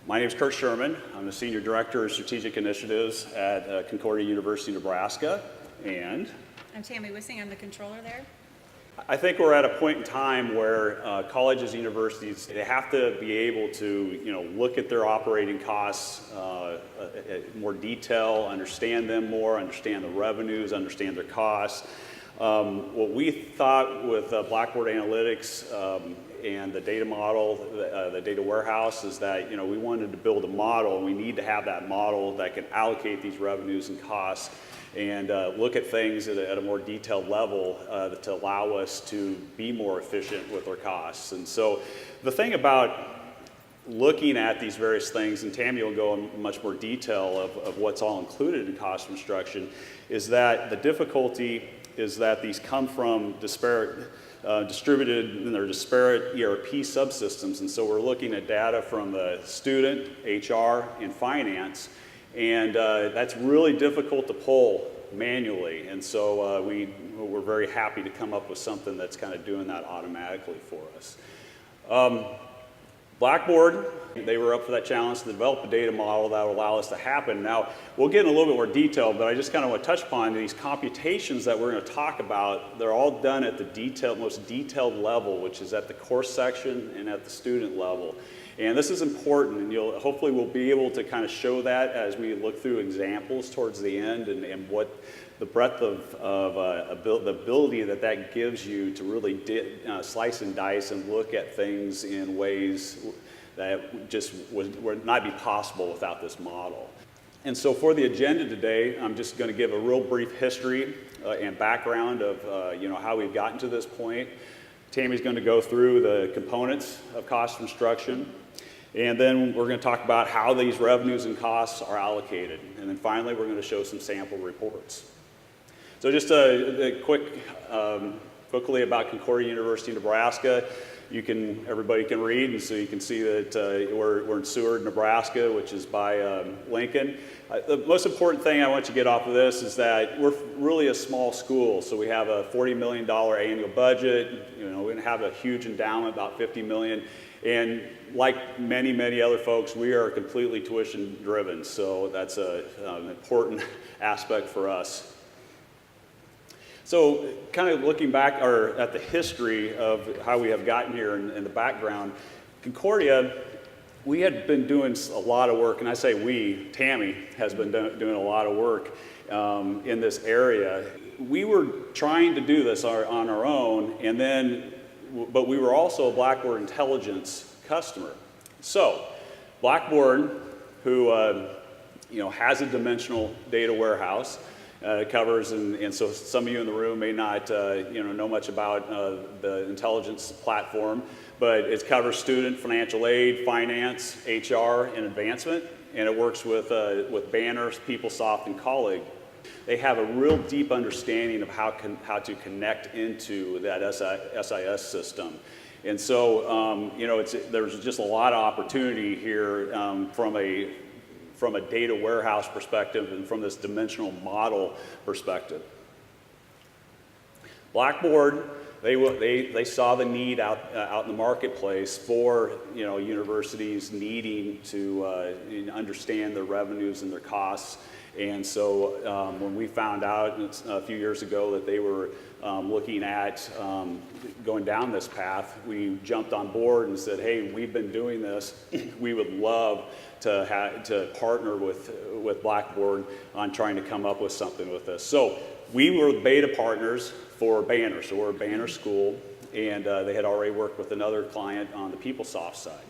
My name is Curt Sherman. I'm the Senior Director of Strategic Initiatives at Concordia University, Nebraska. And I'm Tammy Wissing. I'm the controller there. I think we're at a point in time where colleges and universities, they have to be able to, look at their operating costs in more detail, understand them more, understand the revenues, understand their costs. What we thought with Blackboard Analytics and the data model, the data warehouse, is that we wanted to build a model, and we need to have that model that can allocate these revenues and costs and look at things at a more detailed level to allow us to be more efficient with our costs. And so the thing about looking at these various things, and Tammy will go in much more detail of what's all included in cost of instruction, is that the difficulty is that these come from distributed in their disparate ERP subsystems. And so we're looking at data from the student, HR, and finance. And that's really difficult to pull manually. And so we're very happy to come up with something that's kind of doing that automatically for us. Blackboard, they were up for that challenge to develop a data model that will allow us to happen. Now, we'll get in a little bit more detail, but I just kind of want to touch upon these computations that we're going to talk about. They're all done at the most detailed level, which is at the course section and at the student level. And this is important, and hopefully we'll be able to kind of show that as we look through examples towards the end, and what the breadth of the ability that gives you to really slice and dice and look at things in ways that just would not be possible without this model. And so for the agenda today, I'm just going to give a real brief history and background of how we've gotten to this point. Tammy's going to go through the components of cost of instruction. And then we're going to talk about how these revenues and costs are allocated. And then finally, we're going to show some sample reports. So just quickly about Concordia University, Nebraska. Everybody can read, and so you can see that we're in Seward, Nebraska, which is by Lincoln. The most important thing I want you to get off of this is that we're really a small school. So we have a $40 million annual budget. We're going to have a huge endowment, about $50 million. And like many, many other folks, we are completely tuition driven. So that's an important aspect for us. So kind of looking back at the history of how we have gotten here and the background, Concordia, we had been doing a lot of work, and I say we, Tammy has been doing a lot of work in this area. We were trying to do this on our own, but we were also a Blackboard Intelligence customer. So Blackboard, who has a dimensional data warehouse, covers, and so some of you in the room may not know much about the intelligence platform, but it covers student, financial aid, finance, HR, and advancement, and it works with Banners, PeopleSoft, and Colleague. They have a real deep understanding of how to connect into that SIS system. And so, there's just a lot of opportunity here from a data warehouse perspective and from this dimensional model perspective. Blackboard, they saw the need out in the marketplace for universities needing to understand their revenues and their costs. And so when we found out a few years ago that they were looking at going down this path, we jumped on board and said, hey, we've been doing this. We would love to partner with Blackboard on trying to come up with something with this. So we were beta partners for Banner. So we're a Banner school, and they had already worked with another client on the PeopleSoft side.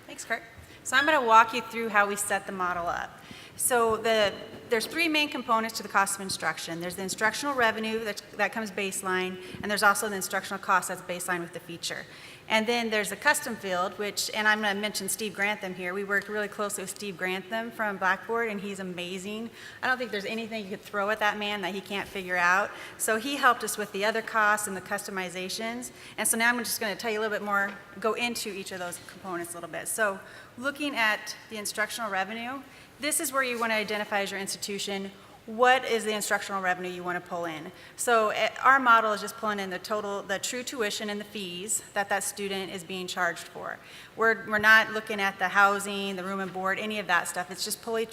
Thanks, Curt. So I'm going to walk you through how we set the model up. So there's three main components to the cost of instruction. There's the instructional revenue that comes baseline, and there's also the instructional cost that's baseline with the feature. And then there's a custom field, and I'm going to mention Steve Grantham here. We worked really closely with Steve Grantham from Blackboard, and he's amazing. I don't think there's anything you could throw at that man that he can't figure out. So he helped us with the other costs and the customizations. And so now I'm just going to tell you a little bit more, go into each of those components a little bit. So looking at the instructional revenue, this is where you want to identify as your institution what is the instructional revenue you want to pull in. So our model is just pulling in the true tuition and the fees that student is being charged for. We're not looking at the housing, the room and board, any of that stuff. It's just truly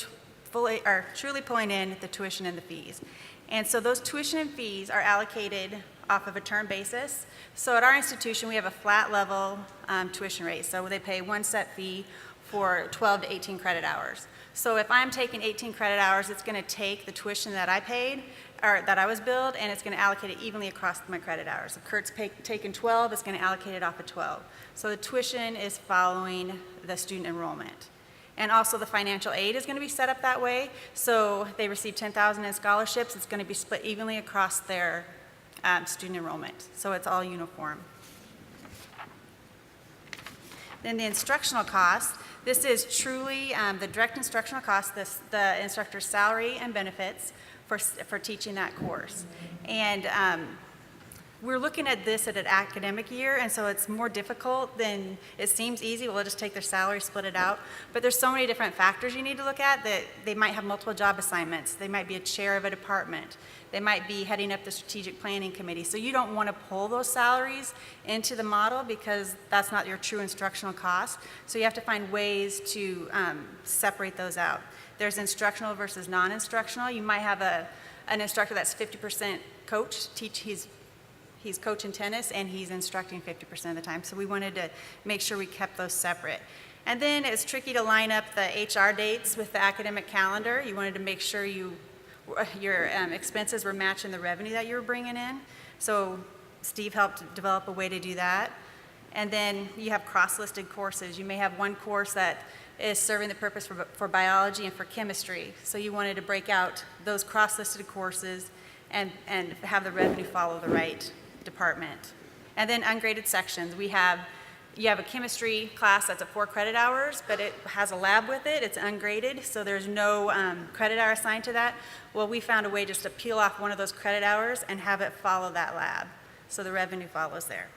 pulling in the tuition and the fees. And so those tuition and fees are allocated off of a term basis. So at our institution, we have a flat level tuition rate. So they pay one set fee for 12 to 18 credit hours. So if I'm taking 18 credit hours, it's going to take the tuition that I paid, or that I was billed, and it's going to allocate it evenly across my credit hours. If Curt's taking 12, it's going to allocate it off of 12. So the tuition is following the student enrollment. And also the financial aid is going to be set up that way. So they receive $10,000 in scholarships. It's going to be split evenly across their student enrollment. So it's all uniform. Then the instructional cost. This is truly the direct instructional cost, the instructor's salary and benefits for teaching that course. And we're looking at this at an academic year, and so it's more difficult than it seems easy. We'll just take their salary, split it out. But there's so many different factors you need to look at that they might have multiple job assignments. They might be a chair of a department. They might be heading up the strategic planning committee. So you don't want to pull those salaries into the model because that's not your true instructional cost. So you have to find ways to separate those out. There's instructional versus non-instructional. You might have an instructor that's 50% coach, he's coaching tennis and he's instructing 50% of the time. So we wanted to make sure we kept those separate. And then it's tricky to line up the HR dates with the academic calendar. You wanted to make sure your expenses were matching the revenue that you were bringing in. So Steve helped develop a way to do that. And then you have cross-listed courses. You may have one course that is serving the purpose for biology and for chemistry. So you wanted to break out those cross-listed courses and have the revenue follow the right department. And then ungraded sections. You have a chemistry class that's at 4 credit hours, but it has a lab with it. It's ungraded, so there's no credit hour assigned to that. Well, we found a way just to peel off one of those credit hours and have it follow that lab, so the revenue follows there.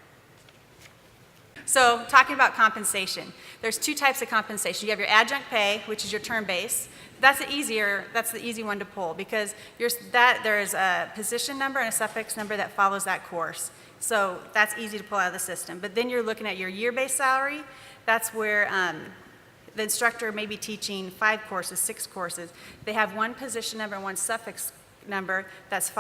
So talking about compensation, there's 2 types of compensation. You have your adjunct pay, which is your term base. That's the easy one to pull because there is a position number and a suffix number that follows that course. So that's easy to pull out of the system. But then you're looking at your year-based salary. That's where the instructor may be teaching 5 courses, 6 courses. They have one position number and one suffix number that's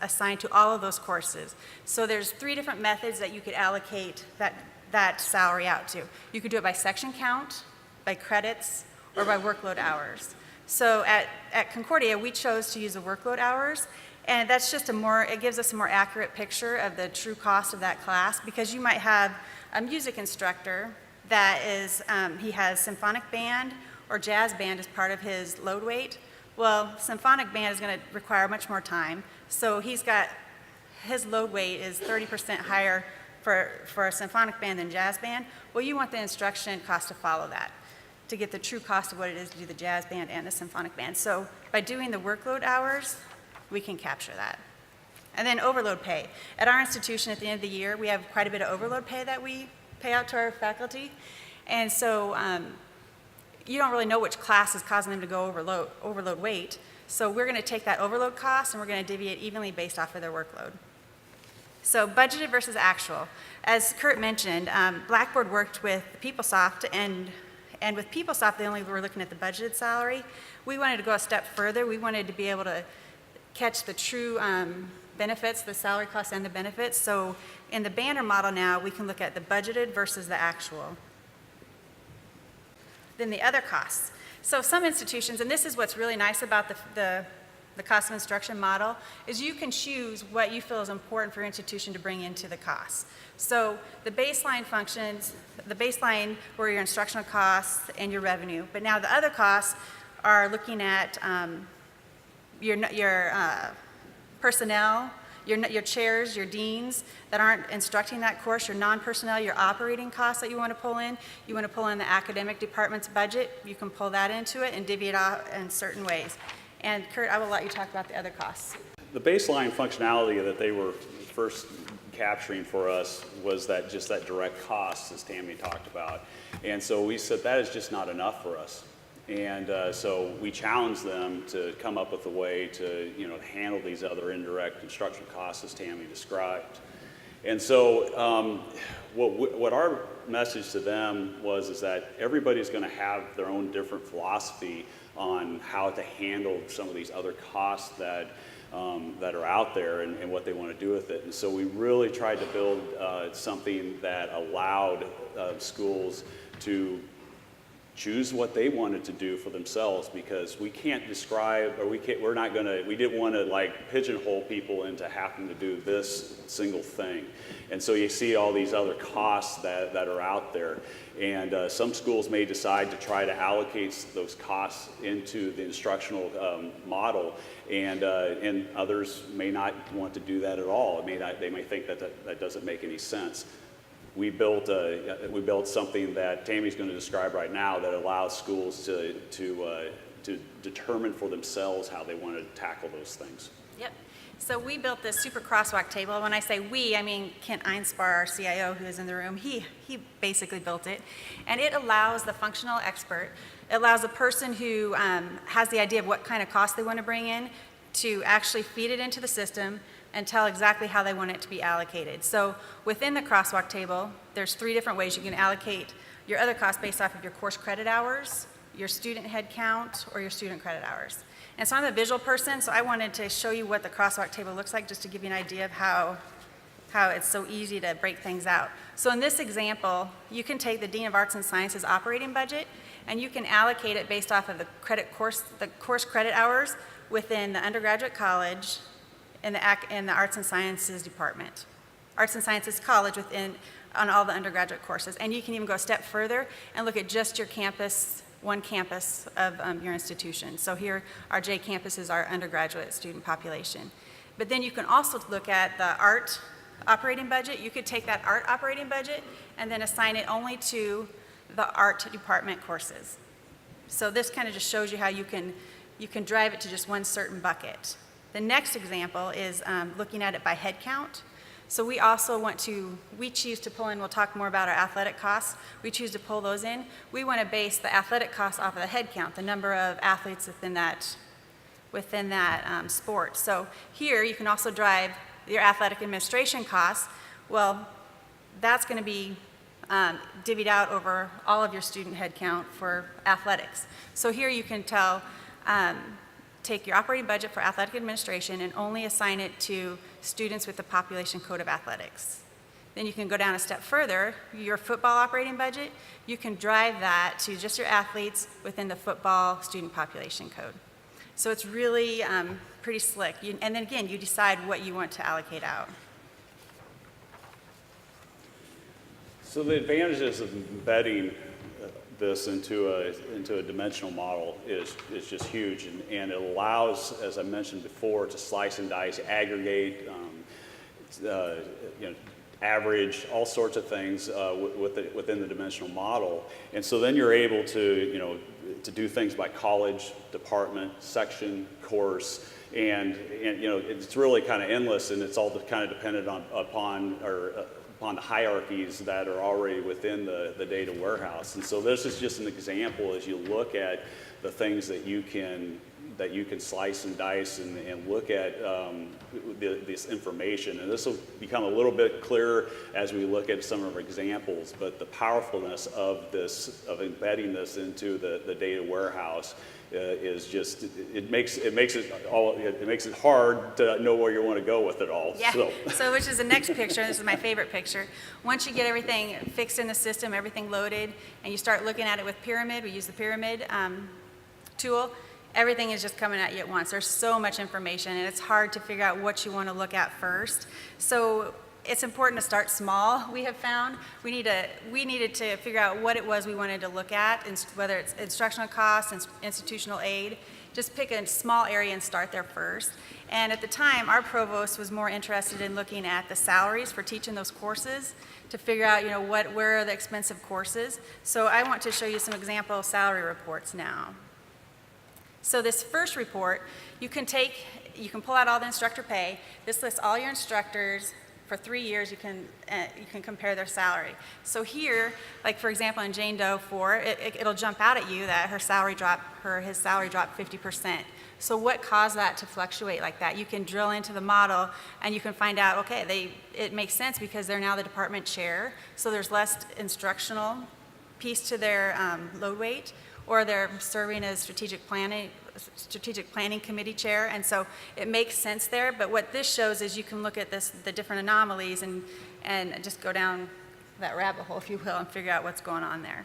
assigned to all of those courses. So there's 3 different methods that you could allocate that salary out to. You could do it by section count, by credits, or by workload hours. So at Concordia, we chose to use the workload hours, and that's just it gives us a more accurate picture of the true cost of that class, because you might have a music instructor that is, he has symphonic band or jazz band as part of his load weight. Well, symphonic band is going to require much more time, so his load weight is 30% higher for a symphonic band than jazz band. Well, you want the instruction cost to follow that, to get the true cost of what it is to do the jazz band and the symphonic band. So by doing the workload hours, we can capture that. And then overload pay. At our institution, at the end of the year, we have quite a bit of overload pay that we pay out to our faculty. And so you don't really know which class is causing them to go overload weight. So we're going to take that overload cost and we're going to divvy it evenly based off of their workload. So budgeted versus actual. As Curt mentioned, Blackboard worked with PeopleSoft, and with PeopleSoft, they only were looking at the budgeted salary. We wanted to go a step further. We wanted to be able to catch the true benefits, the salary costs and the benefits. So in the banner model now, we can look at the budgeted versus the actual. Then the other costs. So some institutions, and this is what's really nice about the cost of instruction model, is you can choose what you feel is important for your institution to bring into the costs. So the baseline functions, the baseline were your instructional costs and your revenue, but now the other costs are looking at your personnel, your chairs, your deans that aren't instructing that course, your non-personnel, your operating costs that you want to pull in. You want to pull in the academic department's budget, you can pull that into it and divvy it out in certain ways. And Curt, I will let you talk about the other costs. The baseline functionality that they were first capturing for us was that direct cost, as Tammy talked about. And so we said that is just not enough for us. And so we challenged them to come up with a way to, handle these other indirect instructional costs as Tammy described. And so what our message to them is that everybody's going to have their own different philosophy on how to handle some of these other costs that are out there and what they want to do with it. And so we really tried to build something that allowed schools to choose what they wanted to do for themselves, because we can't describe, or we didn't want to like pigeonhole people into having to do this single thing. And so you see all these other costs that are out there. And some schools may decide to try to allocate those costs into the instructional model, and others may not want to do that at all. They may think that doesn't make any sense. We built something that Tammy's going to describe right now that allows schools to determine for themselves how they want to tackle those things. Yep. So we built this super crosswalk table. When I say we, I mean Kent Einspar, our CIO, who is in the room. He basically built it. And it allows the functional expert, it allows the person who has the idea of what kind of cost they want to bring in to actually feed it into the system and tell exactly how they want it to be allocated. So within the crosswalk table, there's 3 different ways you can allocate your other costs based off of your course credit hours, your student head count, or your student credit hours. And so I'm a visual person, so I wanted to show you what the crosswalk table looks like, just to give you an idea of how it's so easy to break things out. So in this example, you can take the Dean of Arts and Sciences operating budget, and you can allocate it based off of the course credit hours within the undergraduate college in the Arts and Sciences department. Arts and Sciences College on all the undergraduate courses. And you can even go a step further and look at just your campus, one campus of your institution. So here, our J campus is our undergraduate student population. But then you can also look at the art operating budget. You could take that art operating budget and then assign it only to the art department courses. So this kind of just shows you how you can drive it to just one certain bucket. The next example is looking at it by head count. So we choose to pull in, we'll talk more about our athletic costs. We choose to pull those in. We want to base the athletic costs off of the head count, the number of athletes within that sport. So here you can also drive your athletic administration costs. Well, that's going to be divvied out over all of your student head count for athletics. So here you can take your operating budget for athletic administration and only assign it to students with the population code of athletics. Then you can go down a step further, your football operating budget, you can drive that to just your athletes within the football student population code. So it's really pretty slick. And then again, you decide what you want to allocate out. So the advantages of embedding this into a dimensional model is just huge, and it allows, as I mentioned before, to slice and dice, aggregate, average, all sorts of things within the dimensional model. And so then you're able to do things by college, department, section, course, and it's really kind of endless, and it's all kind of dependent upon the hierarchies that are already within the data warehouse. And so this is just an example as you look at the things that you can slice and dice and look at this information. And this will become a little bit clearer as we look at some of our examples, but the powerfulness of embedding this into the data warehouse is just, it makes it hard to know where you want to go with it all. Yeah. So which is the next picture. This is my favorite picture. Once you get everything fixed in the system, everything loaded, and you start looking at it with Pyramid, we use the Pyramid tool, everything is just coming at you at once. There's so much information, and it's hard to figure out what you want to look at first. So it's important to start small. We have found we needed to figure out what it was we wanted to look at, and whether it's instructional costs, institutional aid. Just pick a small area and start there first. And at the time, our provost was more interested in looking at the salaries for teaching those courses to figure out, where are the expensive courses. So I want to show you some example salary reports now. So this first report, you can pull out all the instructor pay. This lists all your instructors for 3 years, you can compare their salary. So here, like for example, in Jane Doe 4, it'll jump out at you that his salary dropped 50%. So what caused that to fluctuate like that? You can drill into the model and you can find out, okay, it makes sense because they're now the department chair, so there's less instructional piece to their load weight, or they're serving as strategic planning committee chair, and so it makes sense there. But what this shows is you can look at the different anomalies and just go down that rabbit hole, if you will, and figure out what's going on there.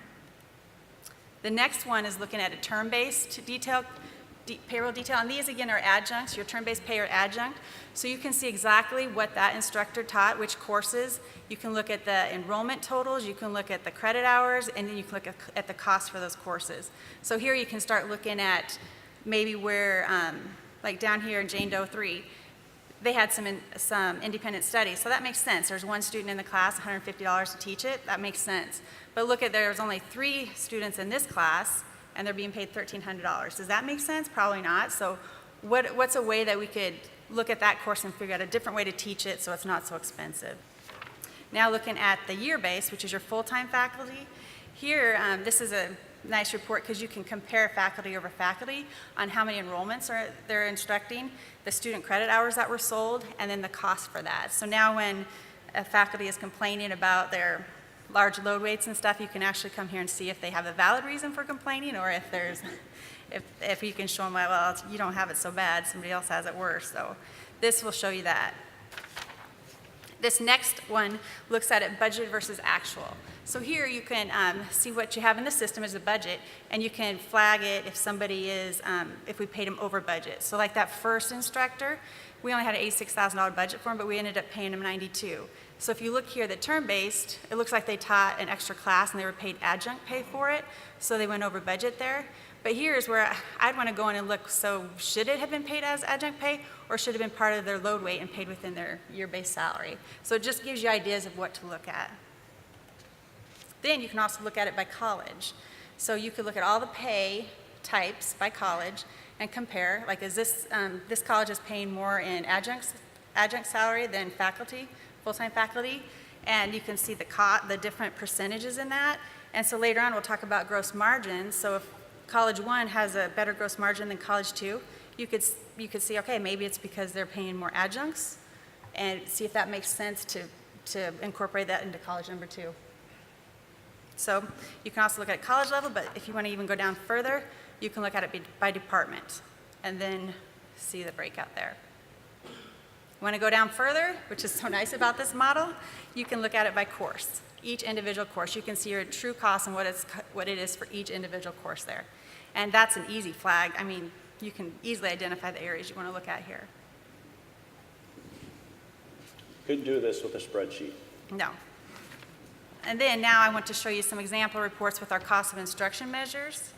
The next one is looking at a term-based payroll detail, and these again are adjuncts. Your term-based pay are adjunct, so you can see exactly what that instructor taught, which courses. You can look at the enrollment totals, you can look at the credit hours, and then you can look at the cost for those courses. So here you can start looking at maybe where, like down here in Jane Doe 3, they had some independent studies, so that makes sense. There's one student in the class, $150 to teach it, that makes sense. But look at, there's only 3 students in this class, and they're being paid $1,300. Does that make sense? Probably not. So what's a way that we could look at that course and figure out a different way to teach it so it's not so expensive? Now looking at the year base, which is your full-time faculty, here this is a nice report because you can compare faculty over faculty on how many enrollments they're instructing, the student credit hours that were sold, and then the cost for that. So now when a faculty is complaining about their large load weights and stuff, you can actually come here and see if they have a valid reason for complaining, or if there's, if you can show them, well, you don't have it so bad, somebody else has it worse. So this will show you that. This next one looks at it budget versus actual. So here you can see what you have in the system as a budget, and you can flag it if somebody is, if we paid them over budget. So like that first instructor, we only had an $86,000 budget for him, but we ended up paying him $92,000. So if you look here, the term-based, it looks like they taught an extra class and they were paid adjunct pay for it, so they went over budget there. But here's where I'd want to go in and look, so should it have been paid as adjunct pay, or should it have been part of their load weight and paid within their year-based salary? So it just gives you ideas of what to look at. Then you can also look at it by college. So you could look at all the pay types by college and compare, like is this college is paying more in adjunct salary than faculty, full-time faculty, and you can see the different percentages in that. And so later on we'll talk about gross margins. So if College 1 has a better gross margin than College 2, you could see, okay, maybe it's because they're paying more adjuncts, and see if that makes sense to incorporate that into College number 2. So you can also look at college level, but if you want to even go down further, you can look at it by department and then see the breakout there. You want to go down further, which is so nice about this model, you can look at it by course. Each individual course, you can see your true cost and what it is for each individual course there. And that's an easy flag. I mean, you can easily identify the areas you want to look at here. Couldn't do this with a spreadsheet. No. And then now I want to show you some example reports with our cost of instruction measures.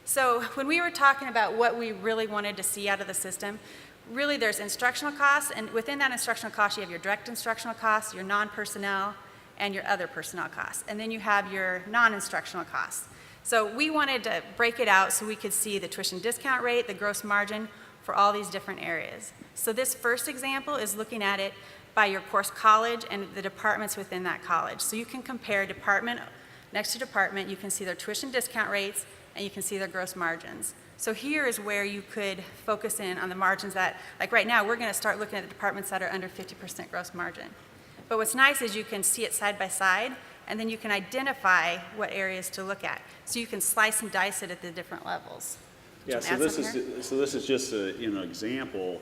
So when we were talking about what we really wanted to see out of the system, really there's instructional costs, and within that instructional cost you have your direct instructional costs, your non-personnel, and your other personnel costs. And then you have your non-instructional costs. So we wanted to break it out so we could see the tuition discount rate, the gross margin for all these different areas. So this first example is looking at it by your course college and the departments within that college. So you can compare department next to department, you can see their tuition discount rates, and you can see their gross margins. So here is where you could focus in on the margins that, like right now, we're going to start looking at the departments that are under 50% gross margin. But what's nice is you can see it side by side, and then you can identify what areas to look at. So you can slice and dice it at the different levels. Yeah, so this is just a example.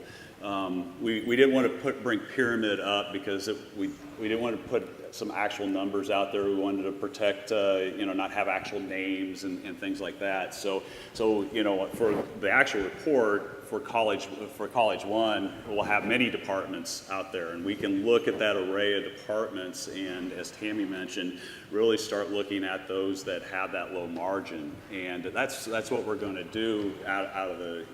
We didn't want to bring pyramid up because we didn't want to put some actual numbers out there. We wanted to protect, not have actual names and things like that. So for the actual report for college 1, we'll have many departments out there, and we can look at that array of departments, and as Tammy mentioned, really start looking at those that have that low margin, and that's what we're going to do out of the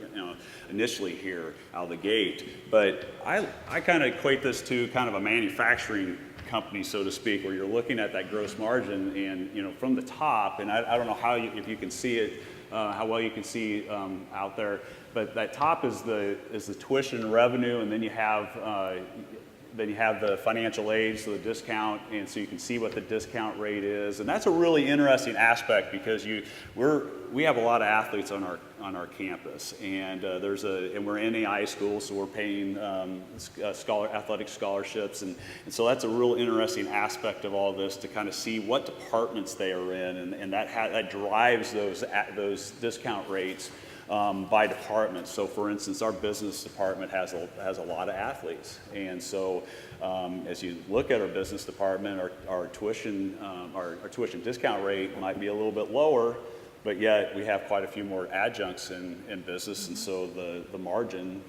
initially here out of the gate. But I kind of equate this to kind of a manufacturing company, so to speak, where you're looking at that gross margin, and from the top, and I don't know if you can see it, how well you can see out there, but that top is the tuition revenue, and then you have then you have the financial aid, so the discount, and so you can see what the discount rate is. And that's a really interesting aspect because we have a lot of athletes on our campus, and we're in NAI school, so we're paying athletic scholarships, and so that's a real interesting aspect of all this to kind of see what departments they are in, and that drives those discount rates by department. So for instance, our business department has a lot of athletes, and so as you look at our business department, our tuition discount rate might be a little bit lower, but yet we have quite a few more adjuncts in business, and so the margin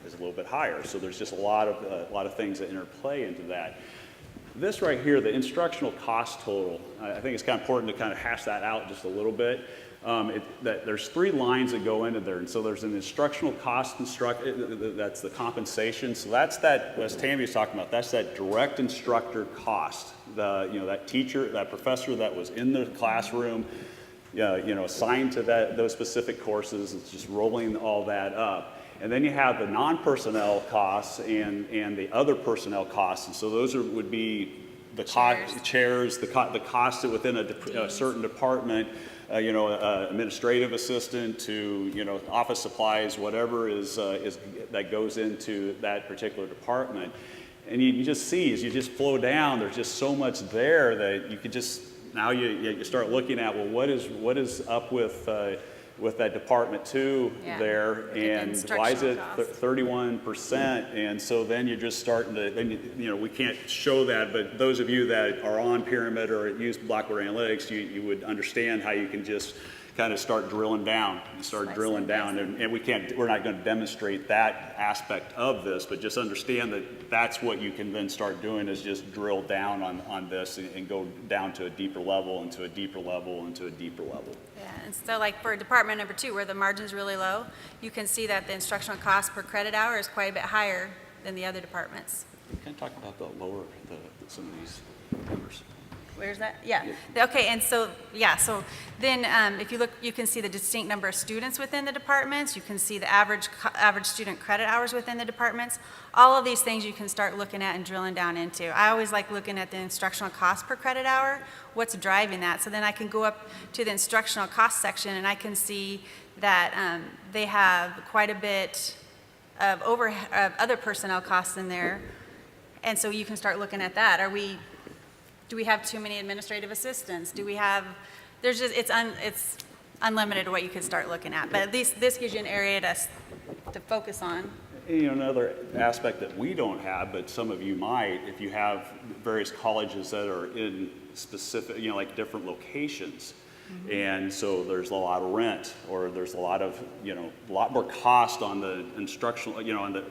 is a little bit higher. So there's just a lot of things that interplay into that. This right here, the instructional cost total, I think it's kind of important to kind of hash that out just a little bit. There's 3 lines that go into there, and so there's an instructional cost, that's the compensation. So that's that, as Tammy was talking about, that's that direct instructor cost. That teacher, that professor that was in the classroom, assigned to those specific courses, it's just rolling all that up. And then you have the non-personnel costs and the other personnel costs, and so those would be the chairs, the costs within a certain department. Administrative assistant to office supplies, whatever is that goes into that particular department, and you just see as you just flow down, there's just so much there that you could just now you start looking at, well, what is up with that department too there, and why is it 31%? And so then you're just starting to, we can't show that, but those of you that are on Pyramid or use Blackboard Analytics, you would understand how you can just kind of start drilling down and we're not going to demonstrate that aspect of this, but just understand that that's what you can then start doing is just drill down on this and go down to a deeper level and to a deeper level and to a deeper level. Yeah, and so like for department number 2, where the margin's really low, you can see that the instructional cost per credit hour is quite a bit higher than the other departments. You can talk about some of these numbers. Where's that? Yeah. Okay, and so then if you look, you can see the distinct number of students within the departments. You can see the average student credit hours within the departments. All of these things you can start looking at and drilling down into. I always like looking at the instructional cost per credit hour, what's driving that. So then I can go up to the instructional cost section and I can see that they have quite a bit of other personnel costs in there. And so you can start looking at that. Do we have too many administrative assistants? Do we have, it's unlimited what you could start looking at, but at least this gives you an area to focus on. Another aspect that we don't have, but some of you might, if you have various colleges that are in specific, like different locations. Mm-hmm. And so there's a lot of rent, or there's a lot of, a lot more cost on the instructional,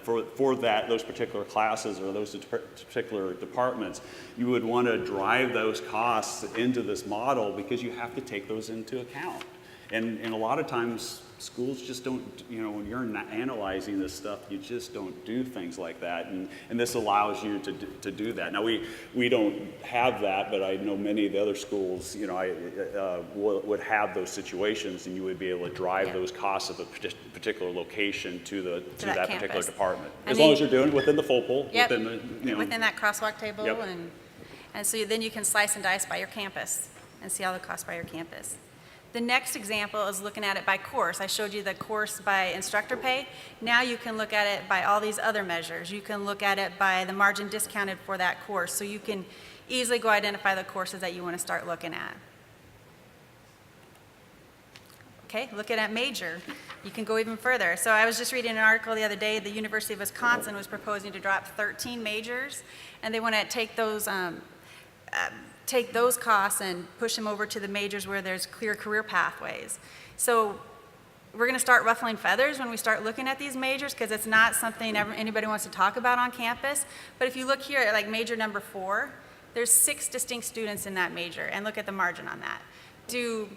for those particular classes or those particular departments. You would want to drive those costs into this model because you have to take those into account. And a lot of times schools just don't, when you're analyzing this stuff, you just don't do things like that. And this allows you to do that. Now, we don't have that, but I know many of the other schools, would have those situations, and you would be able to drive those costs of a particular location to that particular department. As long as you're doing it within the full pool, within that crosswalk table. Yep. And so then you can slice and dice by your campus and see all the costs by your campus. The next example is looking at it by course. I showed you the course by instructor pay. Now you can look at it by all these other measures. You can look at it by the margin discounted for that course. So you can easily go identify the courses that you want to start looking at. Okay, looking at major. You can go even further. So I was just reading an article the other day. The University of Wisconsin was proposing to drop 13 majors, and they want to take those costs and push them over to the majors where there's clear career pathways. So we're going to start ruffling feathers when we start looking at these majors because it's not something anybody wants to talk about on campus. But if you look here at like major number 4, there's 6 distinct students in that major, and look at the margin on that. Do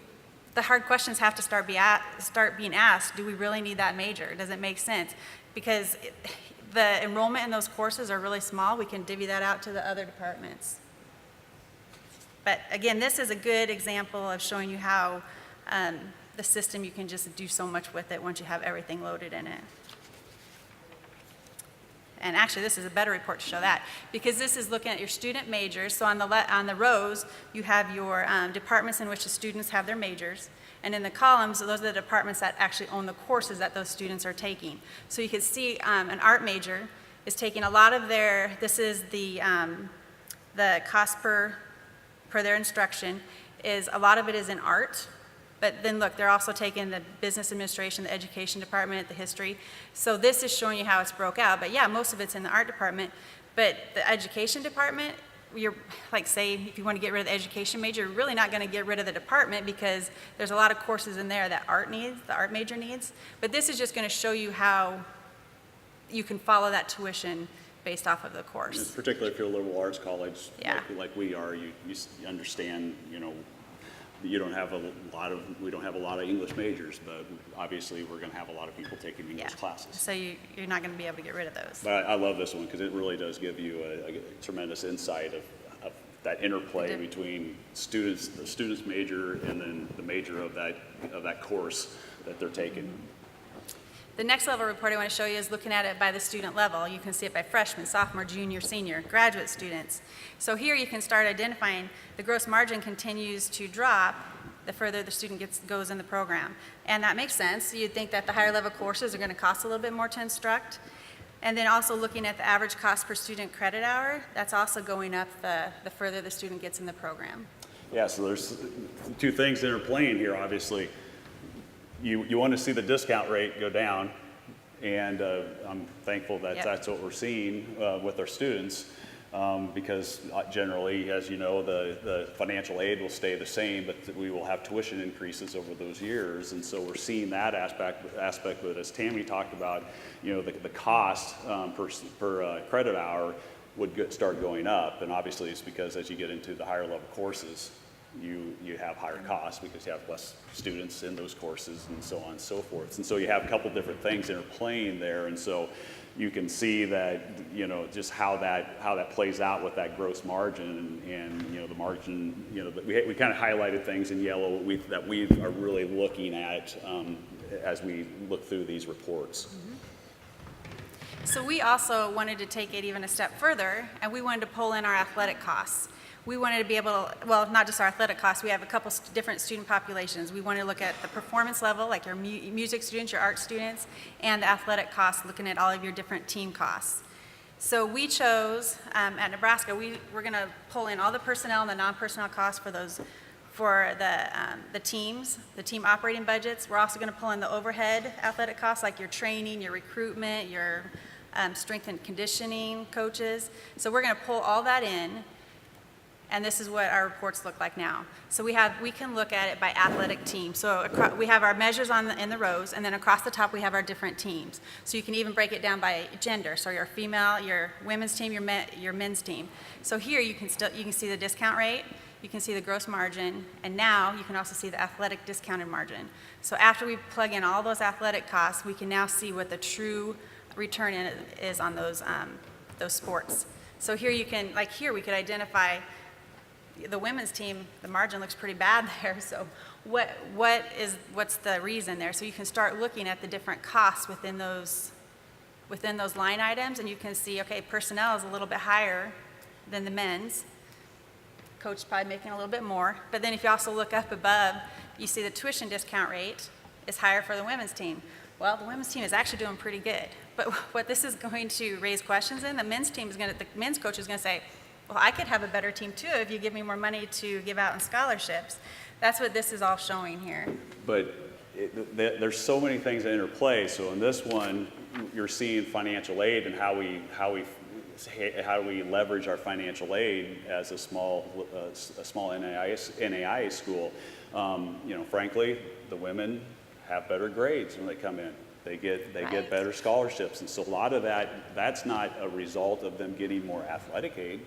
the hard questions have to start being asked? Do we really need that major? Does it make sense? Because the enrollment in those courses are really small. We can divvy that out to the other departments. But again, this is a good example of showing you how the system, you can just do so much with it once you have everything loaded in it. and actually this is a better report to show that, because this is looking at your student majors. So on the rows, you have your departments in which the students have their majors, and in the columns, those are the departments that actually own the courses that those students are taking. So you can see an art major is taking a lot of this is the cost per their instruction, is a lot of it is in art. But then look, they're also taking the business administration, the education department, the history. So this is showing you how it's broke out. But yeah, most of it's in the art department. But the education department, you're like, say, if you want to get rid of the education major, you're really not going to get rid of the department because there's a lot of courses in there that the art major needs. But this is just going to show you how you can follow that tuition based off of the course. Particularly if you're a liberal arts college, Yeah. like we are, you understand, we don't have a lot of English majors, but obviously we're going to have a lot of people taking English classes. So you're not going to be able to get rid of those. But I love this one because it really does give you a tremendous insight of that interplay between the student's major and then the major of that course that they're taking. The next level report I want to show you is looking at it by the student level. You can see it by freshman, sophomore, junior, senior, graduate students. So here you can start identifying the gross margin continues to drop the further the student goes in the program. And that makes sense. You'd think that the higher level courses are going to cost a little bit more to instruct. And then also looking at the average cost per student credit hour, that's also going up the further the student gets in the program. Yeah, so there's two things that are playing here, obviously. You want to see the discount rate go down, and I'm thankful that that's what we're seeing with our students, because generally, as you know, the financial aid will stay the same, but we will have tuition increases over those years, and so we're seeing that aspect of it. As Tammy talked about, the cost per credit hour would start going up, and obviously it's because as you get into the higher level courses, you have higher costs because you have less students in those courses and so on and so forth. And so you have a couple different things interplaying there, and so you can see that, just how that plays out with that gross margin and the margin, that we kind of highlighted things in yellow that we are really looking at as we look through these reports. Mm-hmm. So we also wanted to take it even a step further, and we wanted to pull in our athletic costs. We wanted to be able to, well, not just our athletic costs, we have a couple different student populations. We wanted to look at the performance level, like your music students, your art students, and the athletic costs, looking at all of your different team costs. So we chose, at Nebraska, we're going to pull in all the personnel and the non-personnel costs for the teams, the team operating budgets. We're also going to pull in the overhead athletic costs, like your training, your recruitment, your strength and conditioning coaches. So we're going to pull all that in. And this is what our reports look like now. So we can look at it by athletic team. So we have our measures in the rows, and then across the top we have our different teams. So you can even break it down by gender. So your female, your women's team, your men's team. So here you can see the discount rate, you can see the gross margin, and now you can also see the athletic discounted margin. So after we plug in all those athletic costs, we can now see what the true return is on those sports. So here you can, like here we could identify the women's team, the margin looks pretty bad there. So what's the reason there? So you can start looking at the different costs within those line items, and you can see, okay, personnel is a little bit higher than the men's. Coach is probably making a little bit more. But then if you also look up above, you see the tuition discount rate is higher for the women's team. Well, the women's team is actually doing pretty good. But what this is going to raise questions in, the men's coach is going to say, well, I could have a better team too if you give me more money to give out in scholarships. That's what this is all showing here. But there's so many things that interplay. So in this one, you're seeing financial aid and how we leverage our financial aid as a small NAIA school. Frankly, the women have better grades when they come in. They get better scholarships, and so a lot of that's not a result of them getting more athletic aid.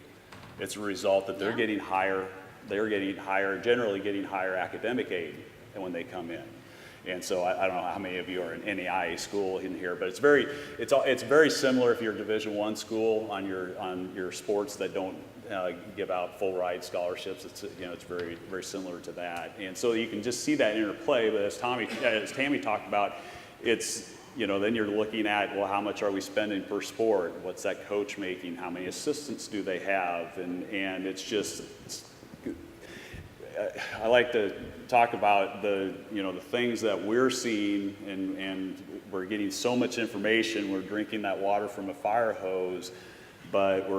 It's a result that they're getting higher. Generally getting higher academic aid when they come in. And so I don't know how many of you are in NAIA school in here, but it's very similar if you're a Division I school on your sports that don't give out full ride scholarships. It's very, very similar to that. And so you can just see that interplay. But as Tammy talked about, it's then you're looking at, well, how much are we spending per sport? What's that coach making? How many assistants do they have? And it's just, I like to talk about the things that we're seeing, and we're getting so much information. We're drinking that water from a fire hose, but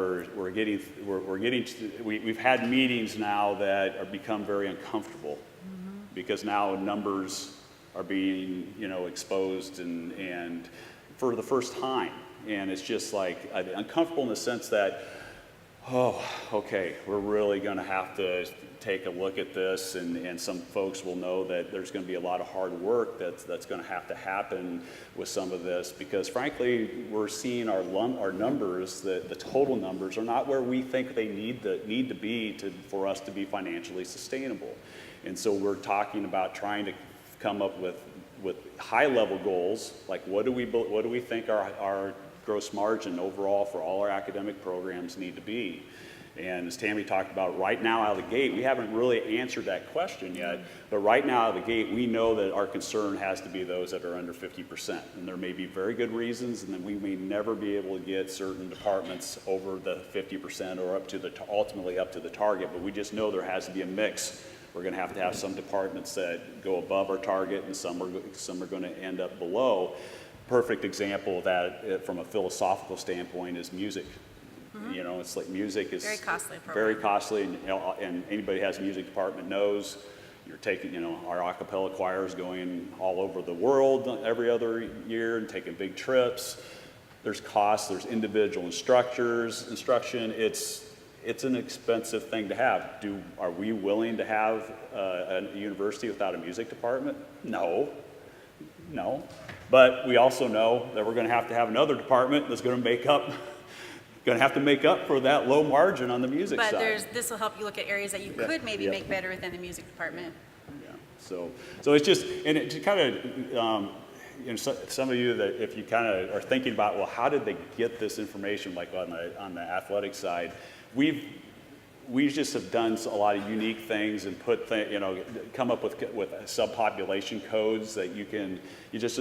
we've had meetings now that are become very uncomfortable because now numbers are being exposed and for the first time, and it's just like uncomfortable in the sense that, oh, okay, we're really going to have to take a look at this, and some folks will know that there's going to be a lot of hard work that's going to have to happen with some of this, because frankly, we're seeing our numbers, the total numbers, are not where we think they need to be for us to be financially sustainable. And so we're talking about trying to come up with high-level goals, like what do we think our gross margin overall for all our academic programs need to be. And as Tammy talked about, right now out of the gate, we haven't really answered that question yet, but right now out of the gate, we know that our concern has to be those that are under 50%. And there may be very good reasons, and then we may never be able to get certain departments over the 50% or ultimately up to the target, but we just know there has to be a mix. We're going to have some departments that go above our target, and some are going to end up below. Perfect example of that from a philosophical standpoint is music. It's like music is very costly program. Very costly, and anybody who has a music department knows you're taking, our a cappella choir is going all over the world every other year and taking big trips. There's costs, there's individual instruction. It's an expensive thing to have. Are we willing to have a university without a music department? No. But we also know that we're going to have another department that's going to have to make up for that low margin on the music side. But this will help you look at areas that you could maybe make better within the music department. Yeah. So it's just, and it to kind of, some of you that if you kind of are thinking about, well, how did they get this information, like on the athletic side? We just have done a lot of unique things and come up with subpopulation codes that you just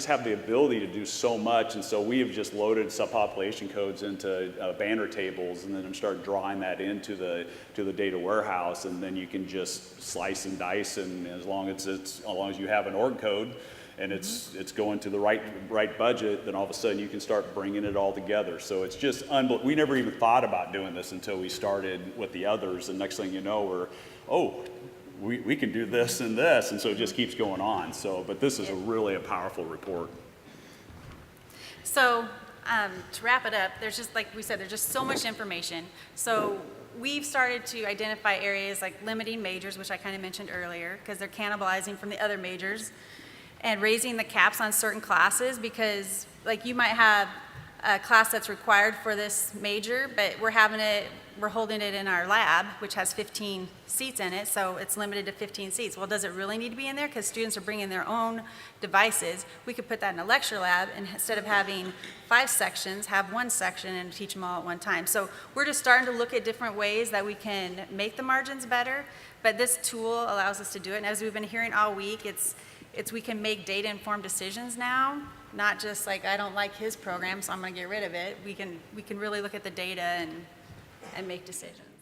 have the ability to do so much, and so we have just loaded subpopulation codes into banner tables, and then start drawing that into the data warehouse, and then you can just slice and dice, and as long as you have an org code and it's going to the right budget, then all of a sudden you can start bringing it all together. So it's just unbelievable. We never even thought about doing this until we started with the others, and next thing you know, we can do this and this, and so it just keeps going on. So, but this is really a powerful report. So to wrap it up, there's just, like we said, there's just so much information. So we've started to identify areas like limiting majors, which I kind of mentioned earlier, because they're cannibalizing from the other majors, and raising the caps on certain classes, because like you might have a class that's required for this major, but we're holding it in our lab, which has 15 seats in it, so it's limited to 15 seats. Well, does it really need to be in there? Because students are bringing their own devices. We could put that in a lecture lab, and instead of having 5 sections, have 1 section and teach them all at one time. So we're just starting to look at different ways that we can make the margins better, but this tool allows us to do it. And as we've been hearing all week, we can make data-informed decisions now, not just like, I don't like his program, so I'm going to get rid of it. We can really look at the data and make decisions.